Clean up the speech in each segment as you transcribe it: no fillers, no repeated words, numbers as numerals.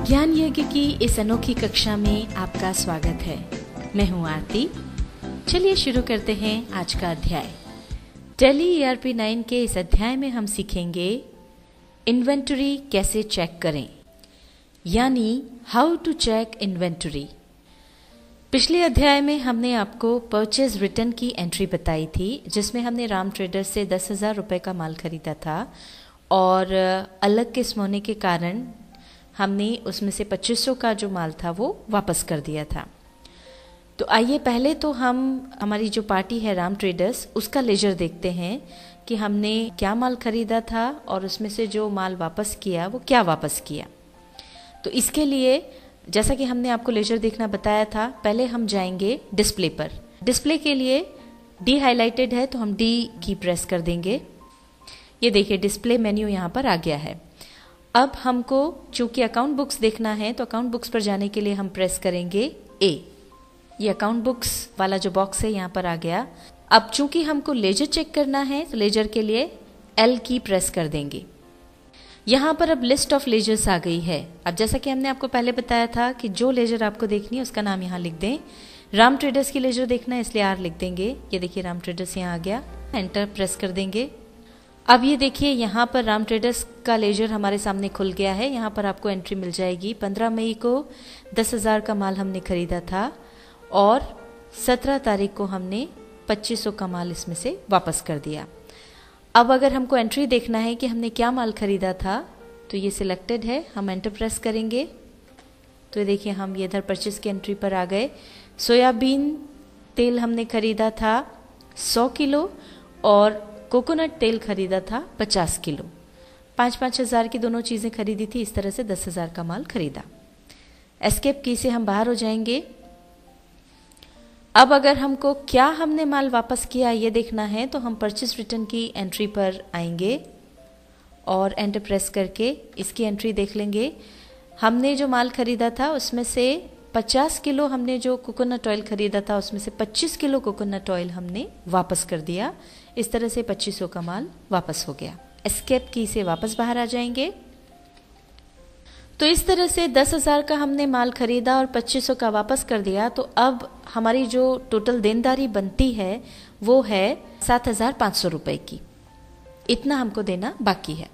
ज्ञान यज्ञ की इस अनोखी कक्षा में आपका स्वागत है। मैं हूं आरती। चलिए शुरू करते हैं आज का अध्याय। टैली ERP 9 के इस अध्याय में हम सीखेंगे इन्वेंटरी कैसे चेक करें, यानी हाउ टू चेक इन्वेंटरी। पिछले अध्याय में हमने आपको परचेज रिटर्न की एंट्री बताई थी, जिसमें हमने राम ट्रेडर्स से 10,000 रुपये का माल खरीदा था और अलग किस्म होने के कारण हमने उसमें से 2500 का जो माल था वो वापस कर दिया था। तो आइए पहले तो हम हमारी जो पार्टी है राम ट्रेडर्स, उसका लेजर देखते हैं कि हमने क्या माल खरीदा था और उसमें से जो माल वापस किया वो क्या वापस किया। तो इसके लिए जैसा कि हमने आपको लेजर देखना बताया था, पहले हम जाएंगे डिस्प्ले पर। डिस्प्ले के लिए डी हाईलाइटेड है तो हम डी की प्रेस कर देंगे। ये देखिए डिस्प्ले मेन्यू यहाँ पर आ गया है। अब हमको चूंकि अकाउंट बुक्स देखना है तो अकाउंट बुक्स पर जाने के लिए हम प्रेस करेंगे ए। ये अकाउंट बुक्स वाला जो बॉक्स है यहाँ पर आ गया। अब चूंकि हमको लेजर चेक करना है तो लेजर के लिए एल की प्रेस कर देंगे। यहाँ पर अब लिस्ट ऑफ लेजर्स आ गई है। अब जैसा कि हमने आपको पहले बताया था कि जो लेजर आपको देखनी है उसका नाम यहाँ लिख दें। राम ट्रेडर्स की लेजर देखना है इसलिए आर लिख देंगे। ये देखिए राम ट्रेडर्स यहाँ आ गया, एंटर प्रेस कर देंगे। अब ये देखिए यहाँ पर राम ट्रेडर्स का लेजर हमारे सामने खुल गया है। यहाँ पर आपको एंट्री मिल जाएगी। 15 मई को 10,000 का माल हमने खरीदा था और 17 तारीख को हमने 2500 का माल इसमें से वापस कर दिया। अब अगर हमको एंट्री देखना है कि हमने क्या माल खरीदा था तो ये सिलेक्टेड है, हम एंटर प्रेस करेंगे। तो ये देखिए हम ये इधर परचेस की एंट्री पर आ गए। सोयाबीन तेल हमने खरीदा था 100 किलो और कोकोनट तेल खरीदा था 50 किलो। 5-5 हज़ार की दोनों चीज़ें खरीदी थी। इस तरह से 10,000 का माल खरीदा। एस्केप की से हम बाहर हो जाएंगे। अब अगर हमको क्या हमने माल वापस किया ये देखना है तो हम परचेस रिटर्न की एंट्री पर आएंगे और एंटर प्रेस करके इसकी एंट्री देख लेंगे। हमने जो माल खरीदा था उसमें से 50 किलो हमने जो कोकोनट ऑयल खरीदा था उसमें से 25 किलो कोकोनट ऑयल हमने वापस कर दिया। इस तरह से 2500 का माल वापस हो गया। एस्केप की से वापस बाहर आ जाएंगे। तो इस तरह से 10,000 का हमने माल खरीदा और 2500 का वापस कर दिया। तो अब हमारी जो टोटल देनदारी बनती है वो है 7,500 रुपए की। इतना हमको देना बाकी है।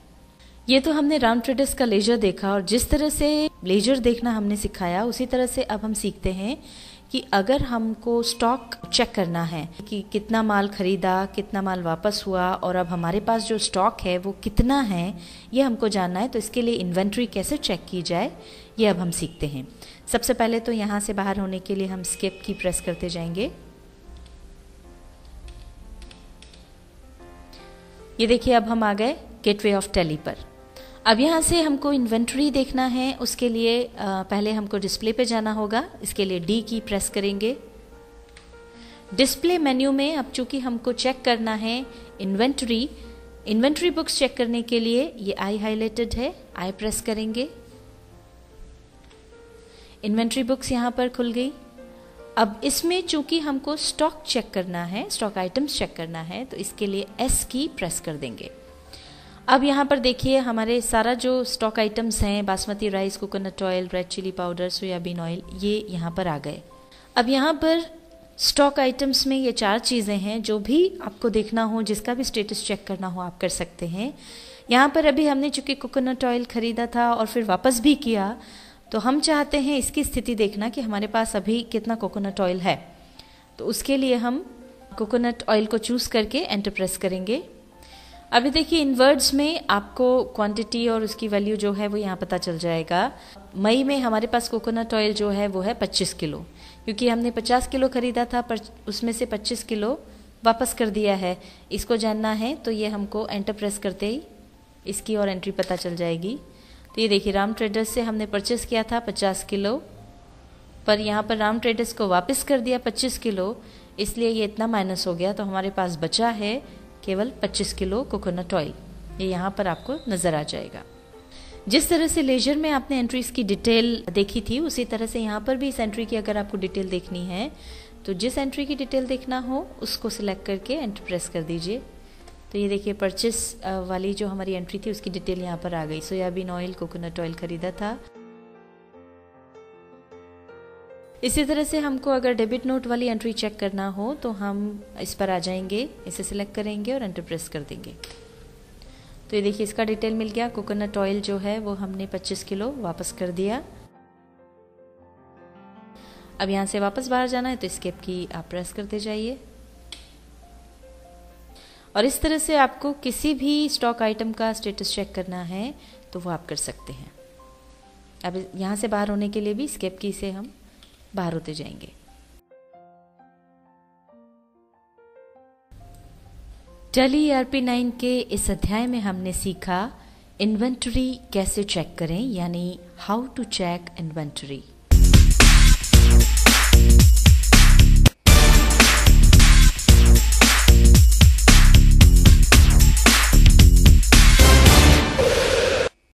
ये तो हमने राम ट्रेडर्स का लेजर देखा और जिस तरह से लेजर देखना हमने सिखाया उसी तरह से अब हम सीखते हैं कि अगर हमको स्टॉक चेक करना है कि कितना माल खरीदा, कितना माल वापस हुआ और अब हमारे पास जो स्टॉक है वो कितना है, ये हमको जानना है। तो इसके लिए इन्वेंट्री कैसे चेक की जाए ये अब हम सीखते हैं। सबसे पहले तो यहाँ से बाहर होने के लिए हम स्किप की प्रेस करते जाएंगे। ये देखिए अब हम आ गए गेटवे ऑफ टैली पर। अब यहाँ से हमको इन्वेंट्री देखना है, उसके लिए पहले हमको डिस्प्ले पे जाना होगा। इसके लिए डी की प्रेस करेंगे। डिस्प्ले मेन्यू में अब चूंकि हमको चेक करना है इन्वेंट्री बुक्स चेक करने के लिए ये आई हाईलाइटेड है, आई प्रेस करेंगे। इन्वेंट्री बुक्स यहाँ पर खुल गई। अब इसमें चूंकि हमको स्टॉक चेक करना है, स्टॉक आइटम्स चेक करना है, तो इसके लिए एस की प्रेस कर देंगे। अब यहाँ पर देखिए हमारे सारा जो स्टॉक आइटम्स हैं, basmati rice, coconut oil, red chilli powder, soybean oil, ये यहाँ पर आ गए। अब यहाँ पर स्टॉक आइटम्स में ये 4 चीज़ें हैं। जो भी आपको देखना हो, जिसका भी स्टेटस चेक करना हो आप कर सकते हैं। यहाँ पर अभी हमने चूंकि कोकोनट ऑयल खरीदा था और फिर वापस भी किया, तो हम चाहते हैं इसकी स्थिति देखना कि हमारे पास अभी कितना कोकोनट ऑयल है। तो उसके लिए हम कोकोनट ऑयल को चूज़ करके एंटर प्रेस करेंगे। अभी देखिए इन वर्ड्स में आपको क्वांटिटी और उसकी वैल्यू जो है वो यहाँ पता चल जाएगा। मई में हमारे पास कोकोनट ऑयल जो है वो है 25 किलो, क्योंकि हमने 50 किलो खरीदा था पर उसमें से 25 किलो वापस कर दिया है। इसको जानना है तो ये हमको एंटर प्रेस करते ही इसकी और एंट्री पता चल जाएगी। तो ये देखिए राम ट्रेडर्स से हमने परचेस किया था 50 किलो, पर यहाँ पर राम ट्रेडर्स को वापस कर दिया 25 किलो, इसलिए ये इतना माइनस हो गया। तो हमारे पास बचा है केवल 25 किलो कोकोनट ऑयल। ये यहाँ पर आपको नज़र आ जाएगा। जिस तरह से लेजर में आपने एंट्रीज की डिटेल देखी थी, उसी तरह से यहाँ पर भी इस एंट्री की अगर आपको डिटेल देखनी है तो जिस एंट्री की डिटेल देखना हो उसको सिलेक्ट करके एंटर प्रेस कर दीजिए। तो ये देखिए परचेस वाली जो हमारी एंट्री थी उसकी डिटेल यहाँ पर आ गई। सोयाबीन ऑयल, कोकोनट ऑयल खरीदा था। इसी तरह से हमको अगर डेबिट नोट वाली एंट्री चेक करना हो तो हम इस पर आ जाएंगे, इसे सिलेक्ट करेंगे और एंटर प्रेस कर देंगे। तो ये देखिए इसका डिटेल मिल गया। कोकोनट ऑयल जो है वो हमने 25 किलो वापस कर दिया। अब यहाँ से वापस बाहर जाना है तो एस्केप की आप प्रेस करते जाइए। और इस तरह से आपको किसी भी स्टॉक आइटम का स्टेटस चेक करना है तो वो आप कर सकते हैं। अब यहाँ से बाहर होने के लिए भी एस्केप की से हम बाहर होते जाएंगे। टैली ERP9 के इस अध्याय में हमने सीखा इन्वेंटरी कैसे चेक करें, यानी हाउ टू चेक इन्वेंटरी।